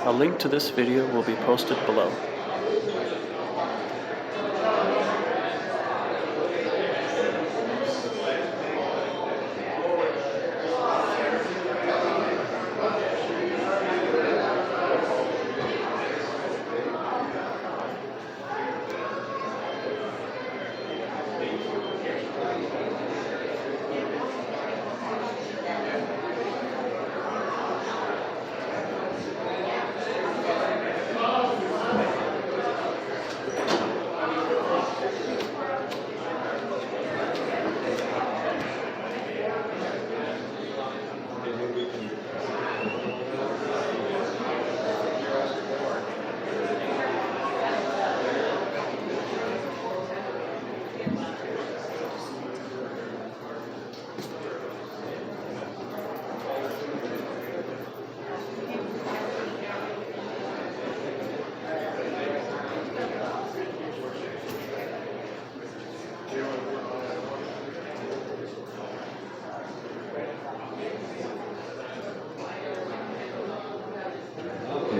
A link to this video will be posted below.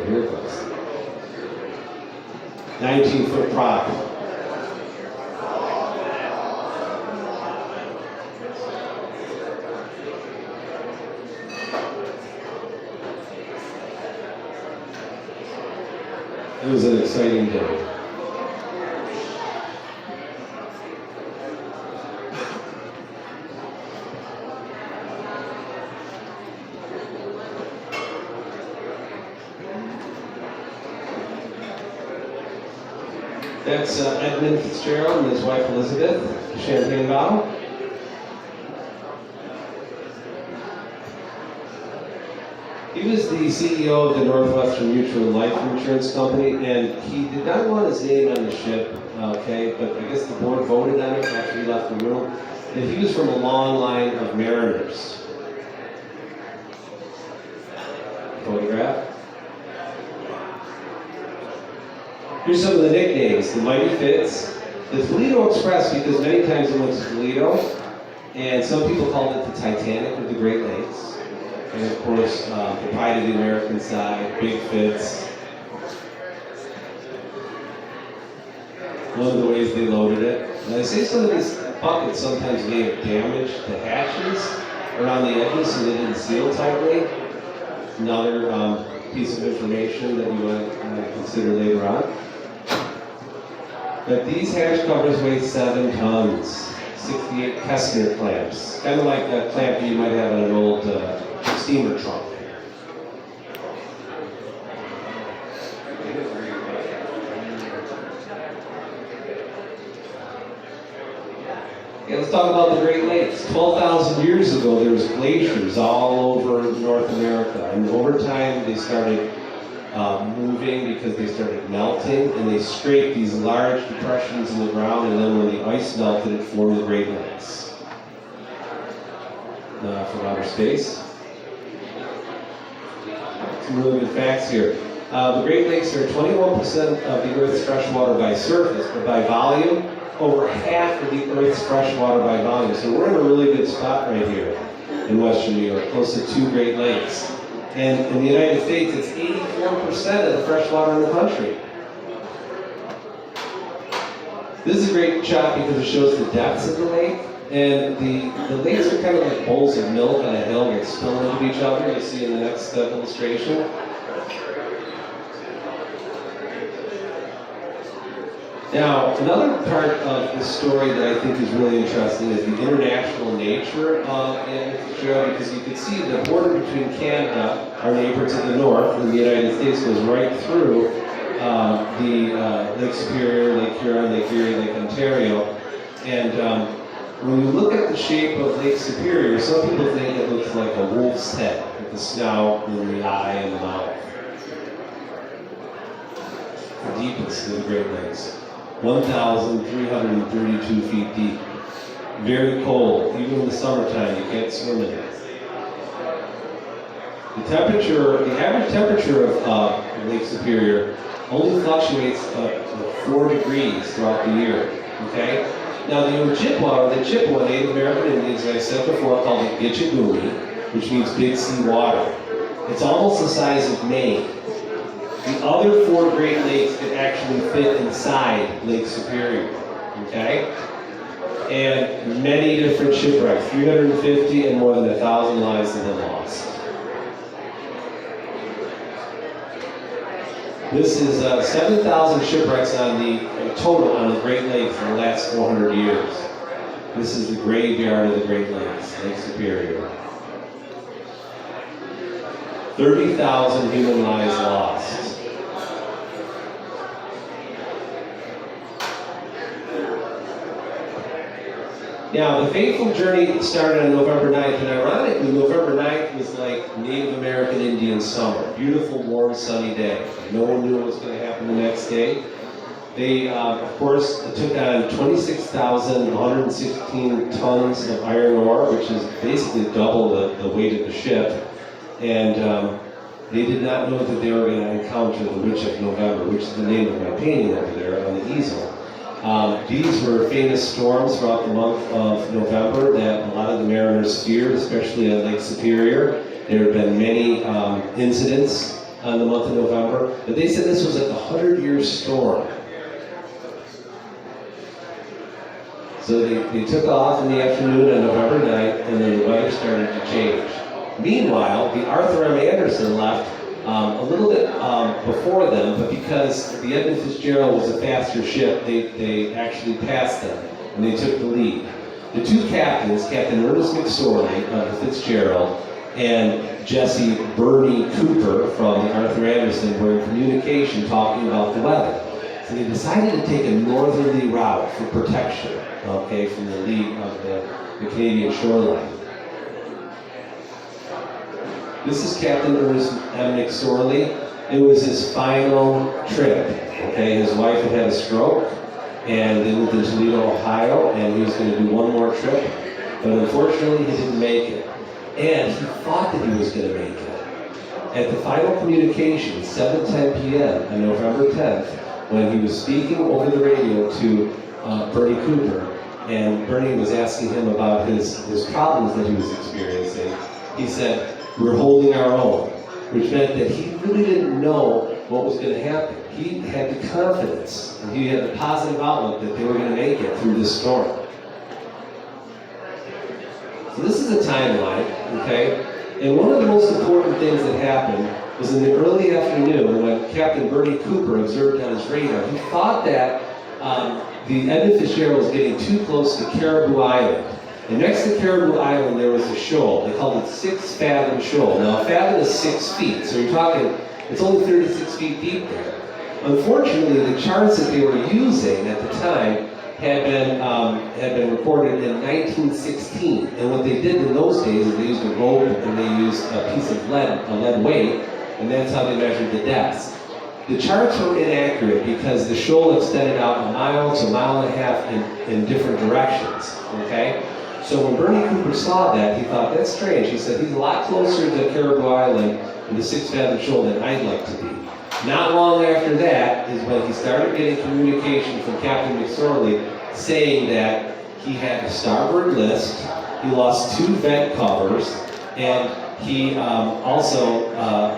Here it goes. 19-foot prop. It was an exciting day. That's Edmund Fitzgerald and his wife Elizabeth, champagne bottle. He was the CEO of the Northwestern Mutual Life Insurance Company, and he did not want his name on the ship, okay, but I guess the board voted on it after he left the room. And he was from a long line of mariners. Photograph. Here's some of the nicknames: the Mighty Fitz, the Toledo Express, because many times it went to Toledo, and some people called it the Titanic of the Great Lakes. And of course, the pride of the American side, Big Fitz. One of the ways they loaded it. And I say some of these buckets sometimes may have damaged the hatches around the edges so they didn't seal tightly. Another piece of information that you want to consider later on. But these hatch covers weigh 7 tons, 68 Kessner clamps, kind of like a clamp you might have on an old steamer trunk. Okay, let's talk about the Great Lakes. 12,000 years ago, there was glaciers all over North America, and over time they started moving because they started melting, and they scraped these large depressions in the ground, and then when the ice melted, it formed the Great Lakes. From outer space. Some really good facts here. The Great Lakes are 21% of the Earth's fresh water by surface, but by volume, over half of the Earth's fresh water by volume. So we're in a really good spot right here in Western New York, close to 2 Great Lakes. And in the United States, it's 84% of the fresh water in the country. This is a great shot because it shows the depths of the lake. And the lakes are kind of like bowls of milk on a hill that spill into each other. You'll see in the next illustration. Now, another part of the story that I think is really interesting is the international nature of Fitzgerald, because you can see the border between Canada, our neighbor to the north, and the United States goes right through the Lake Superior, Lake Huron, Lake Erie, Lake Ontario. And when you look at the shape of Lake Superior, some people think it looks like a wolf's head, with the snout and the eye and the mouth. The deepest of the Great Lakes. 1,332 feet deep. Very cold. Even in the summertime, you can't swim in it. The average temperature of Lake Superior only fluctuates 4 degrees throughout the year. Okay? Now the Ojibwa, the Chippewa Native American Indians, as I said before, called it Gitchagumi, which means big sea water. It's almost the size of Maine. The other 4 Great Lakes could actually fit inside Lake Superior, okay? And many different shipwrecks, 350 and more than 1,000 lives have been lost. This is 7,000 shipwrecks on the total on the Great Lakes in the last 400 years. This is the graveyard of the Great Lakes, Lake Superior. 30,000 human lives lost. Now, the fateful journey started on November 9th, and ironically, November 9th was like Native American Indian summer. Beautiful, warm, sunny day. No one knew what was going to happen the next day. They, of course, took on 26,116 tons of iron ore, which is basically double the weight of the ship. And they did not know that they were going to encounter the Witch of November, which is the name of my painting over there on the easel. These were famous storms throughout the month of November that a lot of the mariners feared, especially on Lake Superior. There have been many incidents on the month of November, but they said this was like a 100-year storm. So they took off in the afternoon on November 9th, and then the weather started to change. Meanwhile, the Arthur M. Anderson left a little bit before them, but because the Edmund Fitzgerald was a faster ship, they actually passed them, and they took the lead. The 2 captains, Captain Ernest McSorley of the Fitzgerald and Jesse Bernie Cooper from the Arthur Anderson, were in communication talking about the weather. So they decided to take a northerly route for protection, okay, from the lee of the Canadian shoreline. This is Captain Ernest M. McSorley. It was his final trip. Okay, his wife had had a stroke, and they lived in Toledo, Ohio, and he was going to do one more trip, but unfortunately he didn't make it. And he thought that he was going to make it. At the final communication, 7:10 p.m. on November 10th, when he was speaking over the radio to Bernie Cooper, and Bernie was asking him about his problems that he was experiencing, he said, "We're holding our own," which meant that he really didn't know what was going to happen. He had the confidence, and he had the positive outlook that they were going to make it through this storm. So this is a timeline, okay? And one of the most important things that happened was in the early afternoon when Captain Bernie Cooper observed on his radar. He thought that the Edmund Fitzgerald was getting too close to Caribou Island. And next to Caribou Island, there was a shoal. They called it 6 Fathom Shoal. Now, a fathom is 6 feet, so you're talking, it's only 36 feet deep there. Unfortunately, the charts that they were using at the time had been recorded in 1916. And what they did in those days is they used a rope and they used a piece of lead, a lead weight, and that's how they measured the depths. The charts were inaccurate because the shoal extended out a mile to a mile and a half in different directions, okay? So when Bernie Cooper saw that, he thought, that's strange. He said, he's a lot closer to Caribou Island and the 6 Fathom Shoal than I'd like to be. Not long after that is when he started getting communication from Captain McSorley saying that he had a starboard list, he lost 2 vent covers, and he also,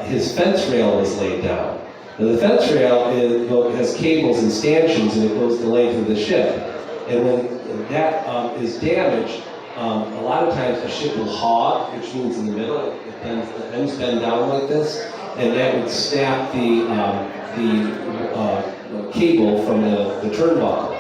his fence rail was laid down. Now the fence rail has cables and stanchions and it goes the length of the ship. And when that is damaged, a lot of times a ship will hog, which means in the middle, the ends bend down like this, and that would snap the cable from the turnbuckle.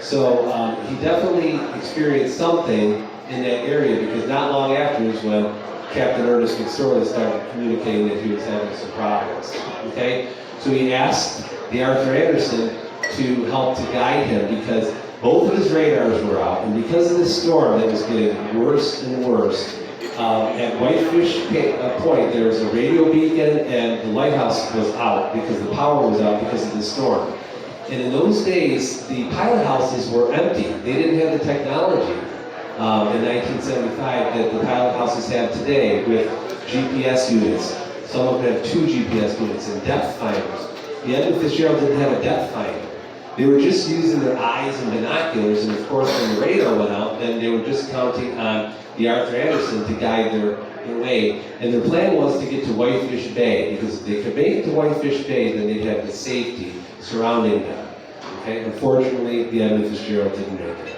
So he definitely experienced something in that area because not long afterwards when Captain Ernest McSorley started communicating that he was having some problems. Okay? So he asked the Arthur Anderson to help to guide him because both of his radars were out, and because of this storm that was getting worse and worse, at Whitefish Point there was a radio beacon and the lighthouse was out because the power was out because of the storm. And in those days, the pilot houses were empty. They didn't have the technology in 1975 that the pilot houses have today with GPS units. Some of them have 2 GPS units and depth finders. The Edmund Fitzgerald didn't have a depth finder. They were just using their eyes and binoculars, and of course when the radar went out, then they were just counting on the Arthur Anderson to guide their away. And their plan was to get to Whitefish Bay, because if they could make it to Whitefish Bay, then they'd have the safety surrounding them. Okay? Unfortunately, the Edmund Fitzgerald didn't make it.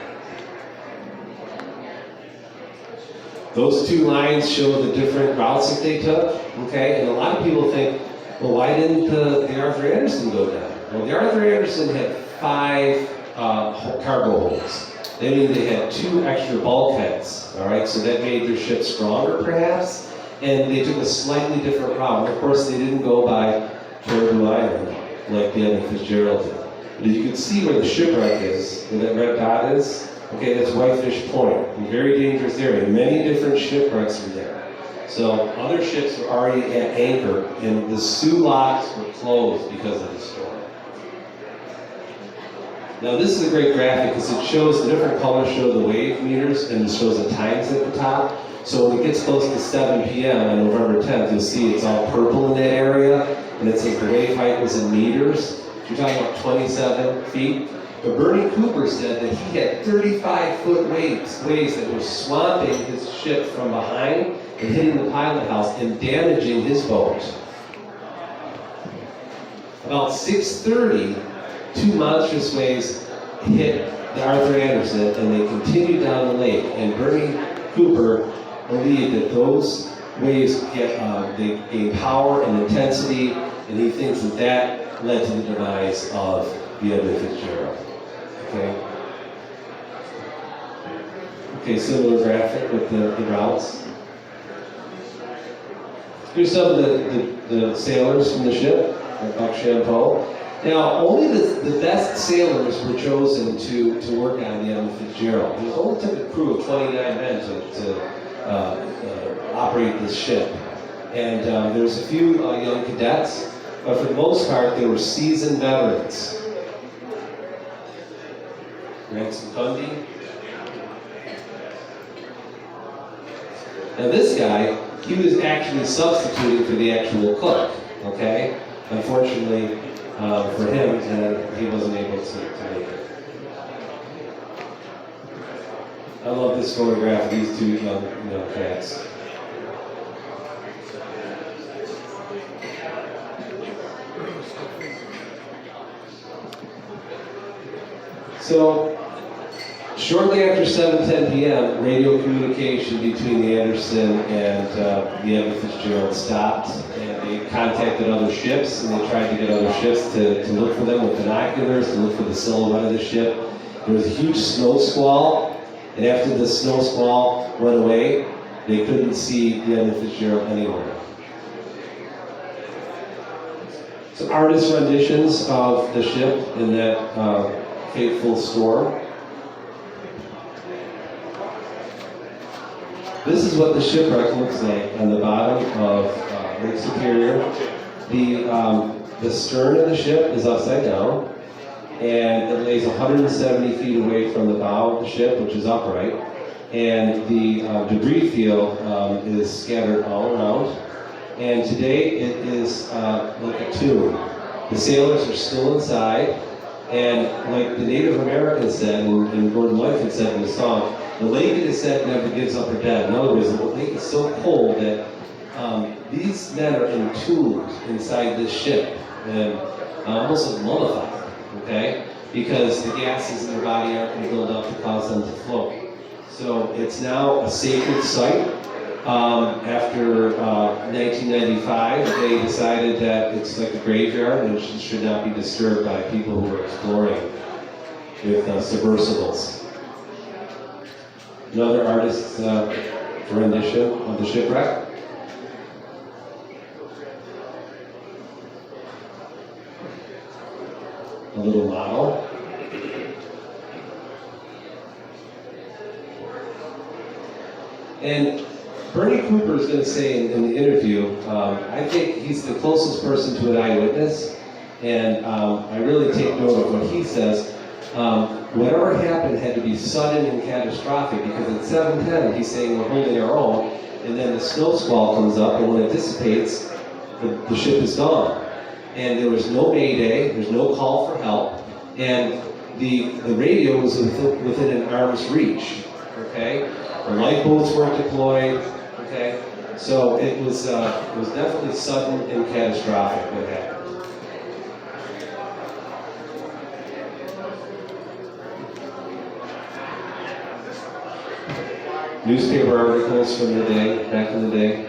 Those two lines show the different routes that they took. Okay? And a lot of people think, well, why didn't the Arthur Anderson go down? Well, the Arthur Anderson had 5 cargo holds. That means they had 2 extra bulkheads, all right? So that made their ship stronger, perhaps, and they took a slightly different route. Of course, they didn't go by Caribou Island like the Edmund Fitzgerald did. But you can see where the shipwreck is, where that red dot is. Okay, that's Whitefish Point, a very dangerous area. Many different shipwrecks are there. So other ships were already at anchor, and the Sioux locks were closed because of the storm. Now this is a great graphic because it shows the different colors show the wave meters and it shows the times at the top. So when it gets close to 7 p.m. on November 10th, you'll see it's all purple in that area, and it says the wave height was in meters. You're talking about 27 feet. But Bernie Cooper said that he had 35-foot waves that were swamping his ship from behind and hitting the pilot house and damaging his boat. About 6:30, 2 monstrous waves hit the Arthur Anderson and they continued down the lake. And Bernie Cooper believed that those waves they gain power and intensity, and he thinks that that led to the demise of the Edmund Fitzgerald. Okay, similar graphic with the routes. Here's some of the sailors from the ship, Buck Champeau. Now, only the best sailors were chosen to work on the Edmund Fitzgerald. It only took a crew of 29 men to operate this ship. And there's a few young cadets, but for the most part, they were seasoned veterans. Ransom Cundy. Now this guy, he was actually substituting for the actual cook, okay? Unfortunately, for him, he wasn't able to make it. I love this photograph of these 2 young cats. So, shortly after 7:10 p.m., radio communication between the Anderson and the Edmund Fitzgerald stopped, and they contacted other ships, and they tried to get other ships to look for them with binoculars, to look for the silhouette of the ship. There was a huge snow squall, and after the snow squall went away, they couldn't see the Edmund Fitzgerald anywhere. Some artist renditions of the ship in that fateful storm. This is what the shipwreck looks like on the bottom of Lake Superior. The stern of the ship is upside down, and it lays 170 feet away from the bow of the ship, which is upright. And the debris field is scattered all around. And today it is like a tomb. The sailors are still inside, and like the Native Americans said, and Gordon Lightfoot said in the song, the lake, it is said, never gives up her dead. In other words, the lake is so cold that these men are entombed inside this ship and almost like mummified, okay? Because the gases in their body aren't going to build up to cause them to float. So it's now a sacred site. After 1995, they decided that it's like a graveyard and it should not be disturbed by people who are exploring with submersibles. Another artist's rendition of the shipwreck. A little model. And Bernie Cooper is going to say in the interview, I think he's the closest person to an eyewitness, and I really take note of what he says. Whatever happened had to be sudden and catastrophic, because at 7:10 he's saying we're holding our own, and then the snow squall comes up, and when it dissipates, the ship is gone. And there was no mayday, there's no call for help, and the radio was within an arm's reach, okay? The lifeboats weren't deployed, okay? So it was definitely sudden and catastrophic what happened. Newspaper articles from the day, back in the day.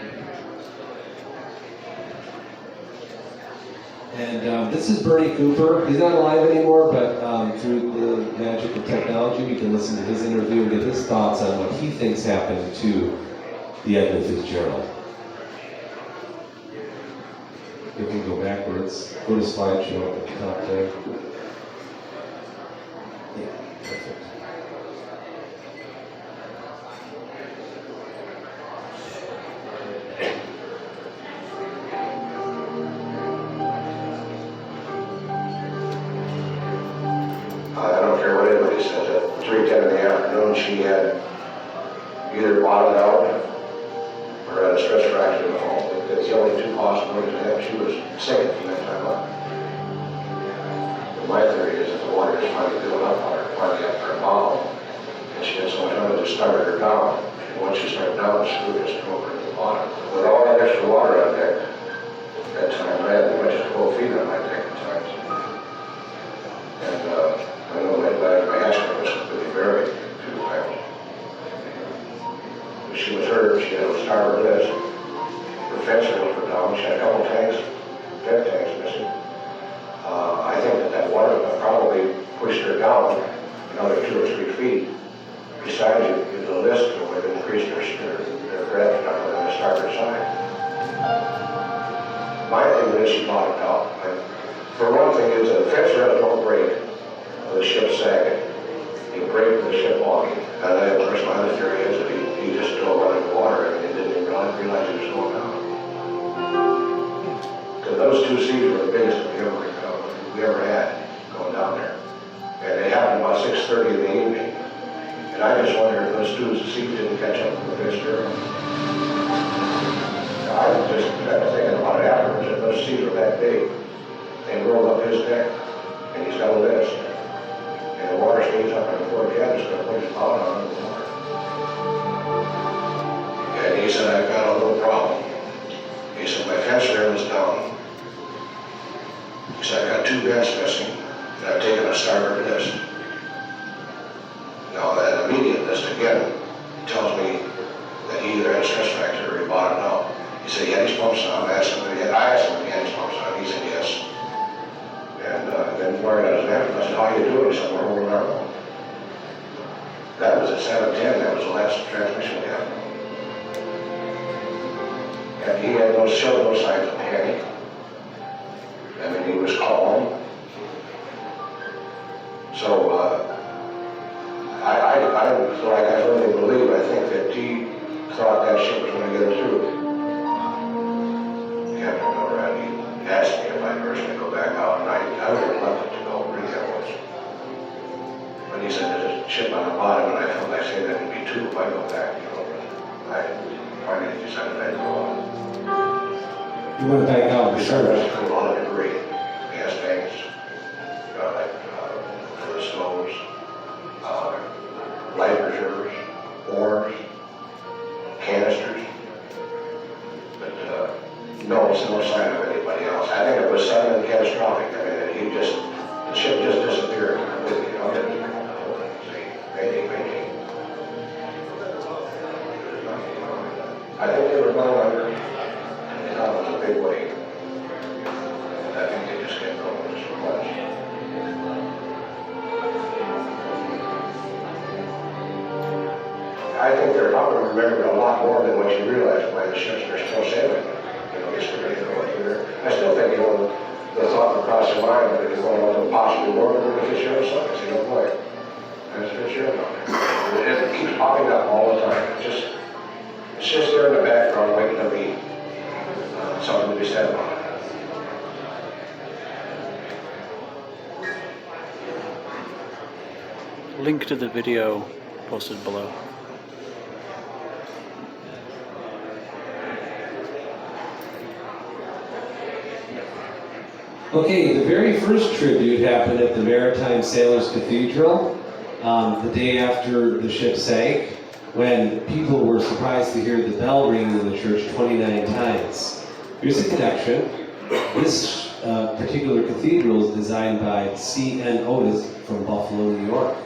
And this is Bernie Cooper. He's not alive anymore, but through the magic of technology, we can listen to his interview and get his thoughts on what he thinks happened to the Edmund Fitzgerald. If we can go backwards, go to slideshow at the top there. Yeah, perfect. I don't care what anybody says, at 3:10 in the afternoon, she had either bottomed out or had a stress fracture in the home. That's the only two possibilities to have. She was sick from that time on. But my theory is that the water is finally building up on her, finally up her bowel, and she had so much of it just started her down. And once she started down, she would just go over to the bottom. With all that extra water on deck, at times I had as much as 12 feet on my deck at times. And I know my hatchback was completely buried a few times. When she was hurt, she had a starboard list. Her fence rails were down. She had a couple tanks, vent tanks missing. I think that water probably pushed her down another 2 or 3 feet. Besides, the list would have increased her gravity on the starboard side. My thing is she bottomed out. For one thing, is the fence rails don't break. The ship sagging. You break the ship walking. And then, of course, my other theory is that he just still running the water and he didn't even realize he was going down. Because those two seas were the biggest we ever had going down there. And they happened about 6:30 in the evening. And I just wonder if those two seas didn't catch up with the Fitzgerald. I was just thinking about it afterwards. If those seas were that big, they rolled up his deck and he's got a list. And the water stays up on the floor again, it's going to put his bottom on the water. And he said, I've got a little problem. He said, my fence rail is down. He said, I've got 2 vents missing, and I've taken a starboard list. Now, that immediate list again tells me that he either had a stress fracture or he bottomed out. He said he had his pumps on. I asked him if he had his pumps on. He said yes. And then Laurie got his nephew. I said, how are you doing? He said, we're holding our own. That was at 7:10. That was the last transmission we had. And he had showed no signs of panic. I mean, he was calm. So, I really believe, I think that he thought that ship was going to get him through. Captain Conrad, he asked me if I'd personally go back out, and I was reluctant to go, really I was. But he said there's a ship on the bottom, and I felt like saying that would be 2 if I go back, but I finally decided I'd go on. You went back out for sure. A lot of debris, gas tanks, for the stoves, life preservers, oars, canisters. But no sign of anybody else. I think it was sudden and catastrophic. I mean, the ship just disappeared completely. Maybe. I think they were going under. And that was a big wave. And I think they just kept going just so much. I think they're probably remembering a lot more than what you realize why the ships are still sailing. Yesterday, I still think, the thought would cross your mind that it's going on possibly more than the Fitzgerald sunk. I say, no boy, there's Fitzgerald on there. It keeps popping up all the time. It's just there in the background waiting to be something to be said about it. Link to the video posted below. Okay, the very first tribute happened at the Maritime Sailors Cathedral the day after the ship sank. when people were surprised to hear the bell ringing in the church 29 times. Here's the connection. This particular cathedral is designed by C.N. Otis from Buffalo, New York.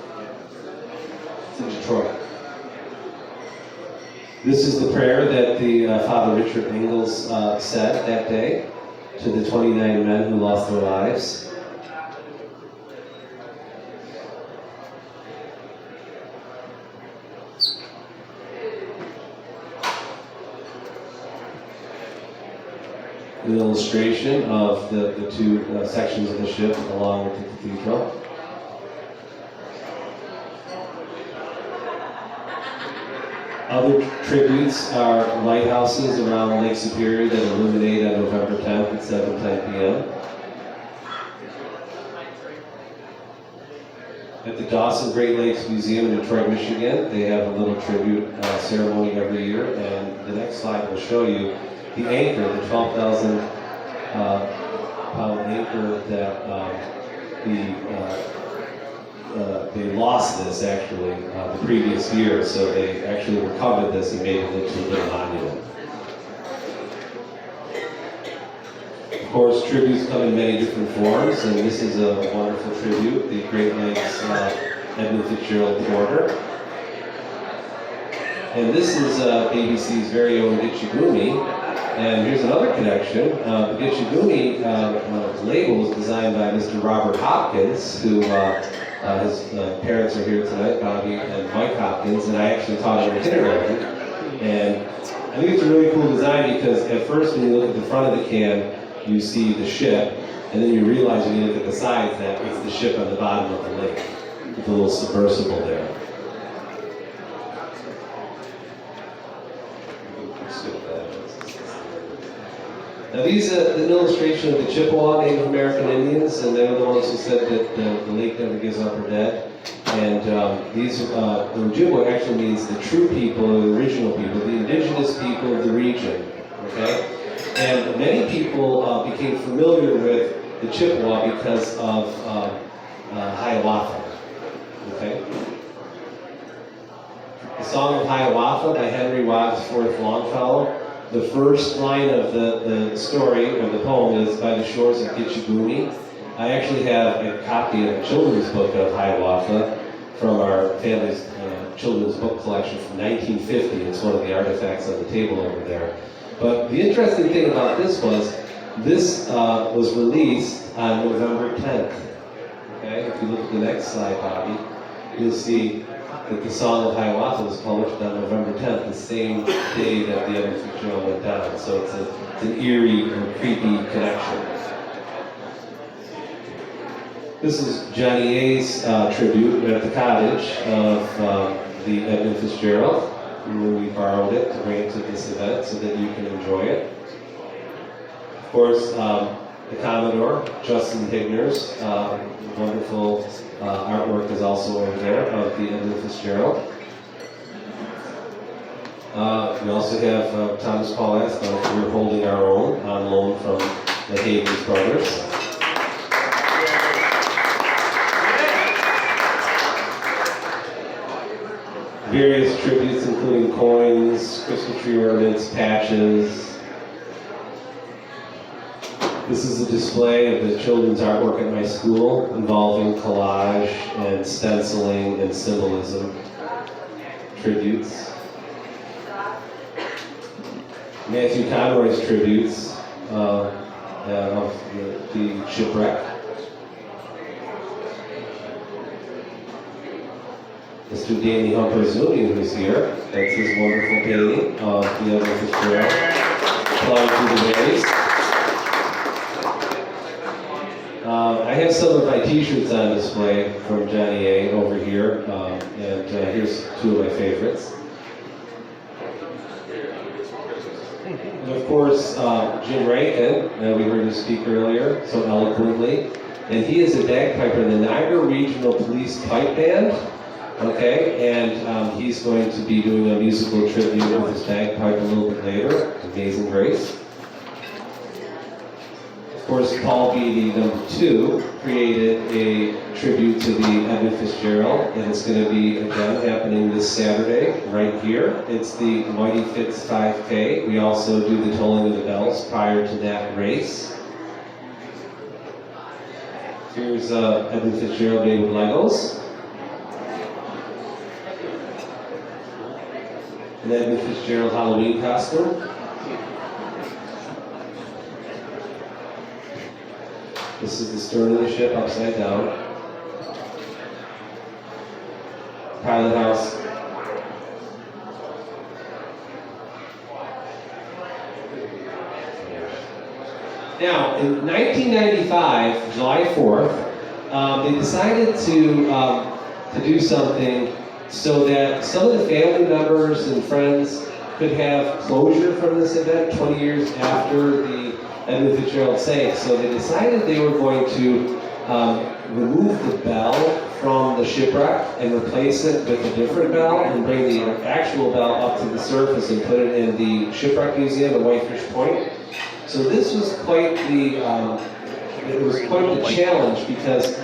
It's in Detroit. This is the prayer that the Father Richard Ingalls said that day to the 29 men who lost their lives. An illustration of the two sections of the ship along with the cathedral. Other tributes are lighthouses around Lake Superior that illuminate on November 10th at 7:10 p.m. At the Dawson Great Lakes Museum in Detroit, Michigan, they have a little tribute ceremony every year, and the next slide will show you the anchor, the 12,000 pound anchor that they lost this actually the previous year, so they actually recovered this and made it into a little monument. Of course, tributes come in many different forms, and this is a wonderful tribute, the Great Lakes Edmund Fitzgerald Porter. And this is BBC's very own Gitchigumi. And here's another connection. The Gitchigumi label was designed by Mr. Robert Hopkins, who his parents are here tonight, Bobby and Mike Hopkins, and I actually taught him in kindergarten. And I think it's a really cool design because at first when you look at the front of the can, you see the ship, and then you realize when you look at the sides that it's the ship on the bottom of the lake, with the little submersible there. Now these are an illustration of the Chippewa Native American Indians, and they were the ones who said that the lake never gives up her dead. And the Ojibwe actually means the true people, or the original people, the indigenous people of the region. Okay, and many people became familiar with the Chippewa because of Hiawatha. Okay, the Song of Hiawatha by Henry Wadsworth Longfellow. The first line of the story, or the poem, is by the shores of Gitchigumi. I actually have a copy of a children's book of Hiawatha from our family's children's book collection from 1950. It's one of the artifacts on the table over there. But the interesting thing about this was released on November 10th. Okay, if you look at the next slide, Bobby, you'll see that the Song of Hiawatha was published on November 10th, the same day that the Edmund Fitzgerald went down. So it's an eerie and creepy connection. This is Johnny A's tribute at the cottage of the Edmund Fitzgerald. We borrowed it to bring it to this event so that you can enjoy it. Of course, the Commodore, Justin Higner's wonderful artwork is also over there of the Edmund Fitzgerald. We also have Thomas Paul Aston, we're holding our own on loan from the Havens brothers. Various tributes including coins, Christmas tree ornaments, patches. This is a display of the children's artwork at my school involving collage and stenciling and symbolism tributes. Matthew Conroy's tributes of the shipwreck. Mr. Danny Humper-Zunian, who's here, that's his wonderful painting of the Edmund Fitzgerald, flying through the waves. I have some of my t-shirts on display from Johnny A over here, and here's two of my favorites. And of course, Jim Rankin, we heard him speak earlier so eloquently, and he is a bagpiper in the Niagara Regional Police Pipe Band. Okay, and he's going to be doing a musical tribute with his bagpipe a little bit later, Amazing Grace. course, Paul Beatty, #2, created a tribute to the Edmund Fitzgerald, and it's going to be, again, happening this Saturday, right here. It's the Mighty Fitz 5K. We also do the tolling of the bells prior to that race. Here's Edmund Fitzgerald made with Legos. An Edmund Fitzgerald Halloween costume. This is the stern of the ship upside down. Pilot house. Now, in 1995, July 4th, they decided to do something so that some of the family members and friends could have closure from this event 20 years after the Edmund Fitzgerald sank. So they decided they were going to remove the bell from the shipwreck and replace it with a different bell and bring the actual bell up to the surface and put it in the Shipwreck Museum at Whitefish Point. So this was quite the challenge because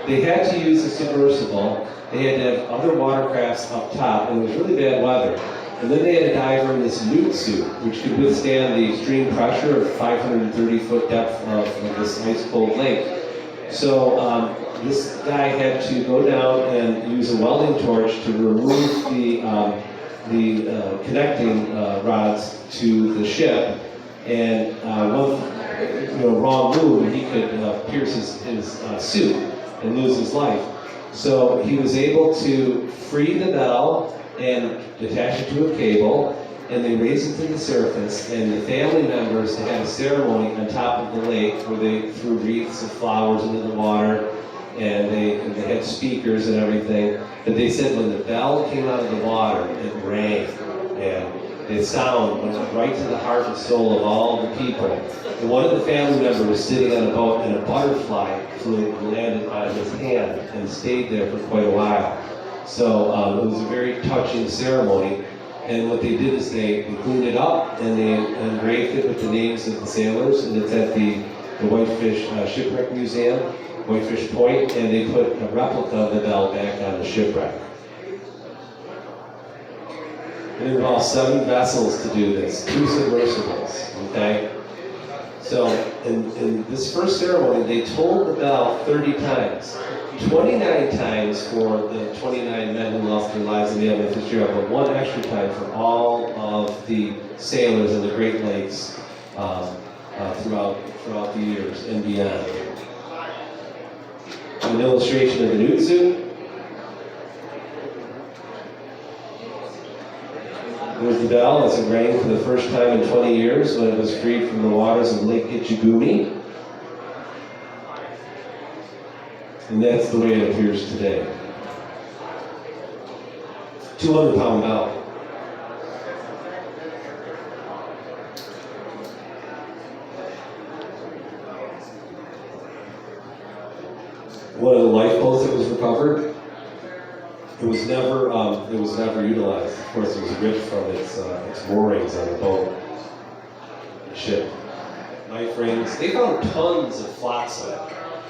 they had to use a submersible. They had to have other watercrafts up top, and it was really bad weather. And then they had a diver in this newt suit, which could withstand the extreme pressure of 530-foot depth of this ice-cold lake. So this guy had to go down and use a welding torch to remove the connecting rods to the ship. And one wrong move, and he could pierce his suit and lose his life. So he was able to free the bell and attach it to a cable, and they raised it to the surface, and the family members had a ceremony on top of the lake where they threw wreaths of flowers into the water, and they had speakers and everything. But they said when the bell came out of the water, it rang, and the sound went right to the heart and soul of all the people. And one of the family members was sitting on a boat, and a butterfly flew and landed on his hand and stayed there for quite a while. So it was a very touching ceremony. And what they did is they cleaned it up and they engraved it with the names of the sailors, and it's at the Whitefish Shipwreck Museum, Whitefish Point, and they put a replica of the bell back on the shipwreck. It involves 7 vessels to do this, 2 submersibles, okay? So in this first ceremony, they tolled the bell 30 times. 29 times for the 29 men who lost their lives in the Edmund Fitzgerald, but 1 extra time for all of the sailors in the Great Lakes throughout the years and beyond. An illustration of the newt suit. There's the bell as it rang for the first time in 20 years when it was freed from the waters of Lake Itchigumi. And that's the way it appears today. 200-pound bell. One of the lifeboats that was recovered, it was never utilized. Of course, it was ripped from its moorings on the boat, the ship. Knife rings. They found tons of flotsam.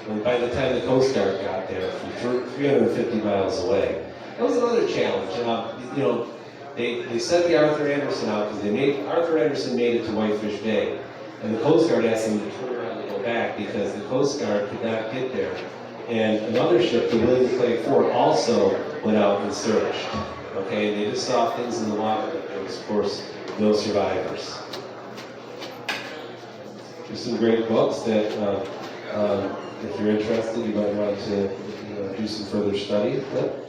And by the time the Coast Guard got there, from 350 miles away, that was another challenge. They sent the Arthur Anderson out because Arthur Anderson made it to Whitefish Bay, and the Coast Guard asked them to turn around and go back because the Coast Guard could not get there. And another ship, the William Clay Ford, also went out and searched. Okay, and they just saw things in the water, but there was, of course, no survivors. There's some great books that. If you're interested, you might want to do some further study. But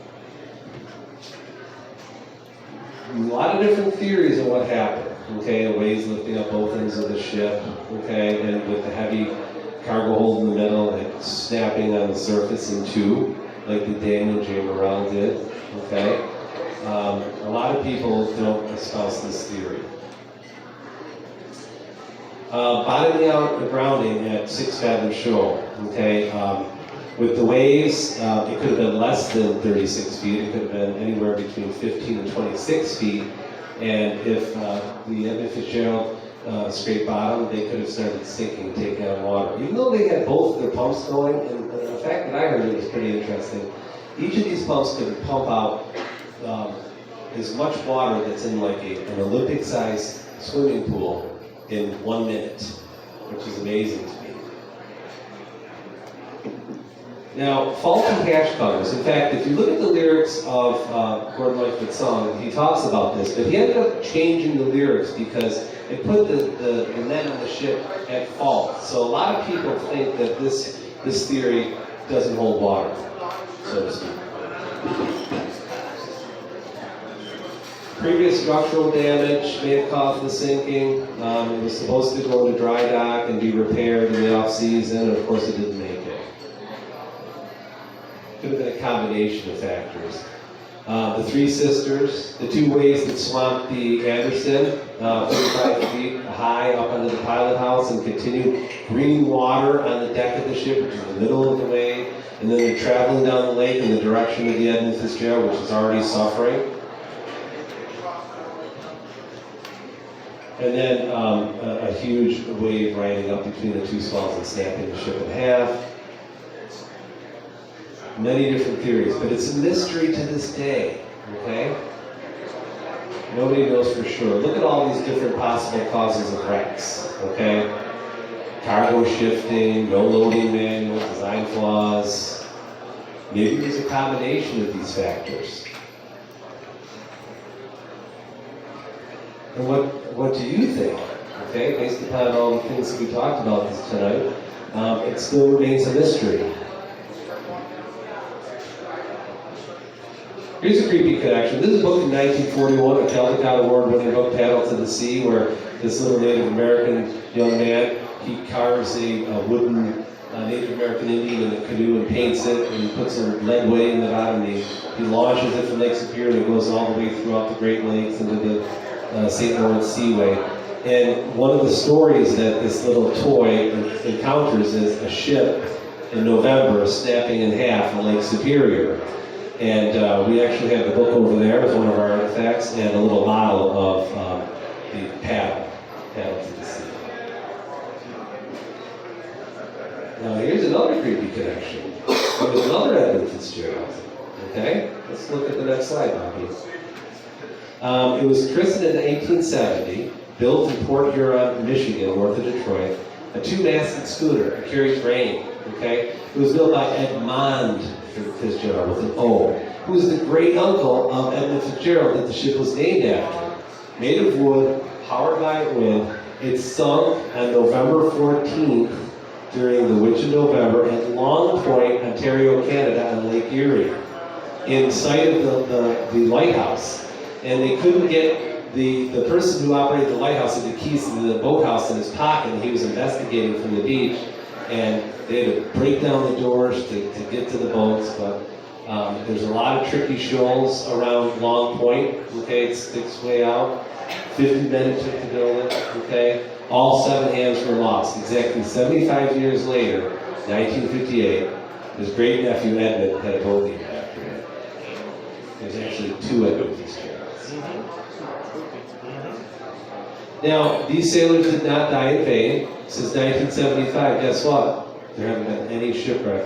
a lot of different theories on what happened. Okay, waves lifting up both ends of the ship. Okay, and with the heavy cargo hold in the middle, like snapping on the surface in 2, like the Daniel J. Morrell did. Okay, a lot of people don't espouse this theory. Bottoming out the grounding at 6 fathom shoal, okay? With the waves, it could have been less than 36 feet. It could have been anywhere between 15 and 26 feet. And if the Edmund Fitzgerald scrape bottom, they could have started sinking, taking on water. Even though they had both their pumps going, and the fact that I heard it was pretty interesting. Each of these pumps could pump out as much water that's in like an Olympic-sized swimming pool in 1 minute, which is amazing to me. Now, faulty hash cutters. In fact, if you look at the lyrics of Gordon Lightfoot's song, he talks about this, but he ended up changing the lyrics because it put the men on the ship at fault. So a lot of people think that this theory doesn't hold water, so to speak. Previous structural damage may have caused the sinking. It was supposed to go into dry dock and be repaired in the off-season, and of course it didn't make it. Could have been a combination of factors. The Three Sisters, the two waves that swamped the Anderson, 35 feet high up under the pilot house, and continued green water on the deck of the ship, which is in the middle of the wave, and then they're traveling down the lake in the direction of the Edmund Fitzgerald, which is already suffering. And then a huge wave riding up between the two swells and snapping the ship in half. Many different theories, but it's a mystery to this day, okay? Nobody knows for sure. Look at all these different possible causes of wrecks, okay? Cargo shifting, no loading manual, design flaws. Maybe there's a combination of these factors. And what do you think? Okay, based upon all the things that we talked about this tonight, it still remains a mystery. Here's a creepy connection. This is a book from 1941, a Caldecott Award-winning book, Paddle to the Sea, where this little Native American young man, he carves a wooden Native American Indian in a canoe and paints it, and he puts some lead weight in the bottom. He launches it from Lake Superior, and it goes all the way throughout the Great Lakes into the St. Lawrence Seaway. And one of the stories that this little toy encounters is a ship in November snapping in half in Lake Superior. And we actually have the book over there as one of our artifacts, and a little model of the paddle to the sea. Now here's another creepy connection. There's another Edmund Fitzgerald. Okay, let's look at the next slide, Bobby. It was christened in 1870, built in Port Huron, Michigan, north of Detroit. A two-masted schooner. It carries grain. Okay, it was built by Edmund Fitzgerald with an O, who was the great uncle of Edmund Fitzgerald that the ship was named after. Made of wood, powered by wind, it sunk on November 14th during the Witch of November at Long Point, Ontario, Canada, on Lake Erie, in sight of the lighthouse. And they couldn't get the person who operated the lighthouse had the keys to the boathouse in his pocket, and he was investigating from the beach. And they had to break down the doors to get to the boats, but there's a lot of tricky shoals around Long Point, okay, it sticks way out. 50 men it took to build it, okay. All 7 hands were lost. Exactly 75 years later, 1958, his great-nephew Edmund had a boat named after him. There's actually 2 Edmund Fitzgeralds. Now, these sailors did not die in vain. Since 1975, guess what? There haven't been any shipwrecks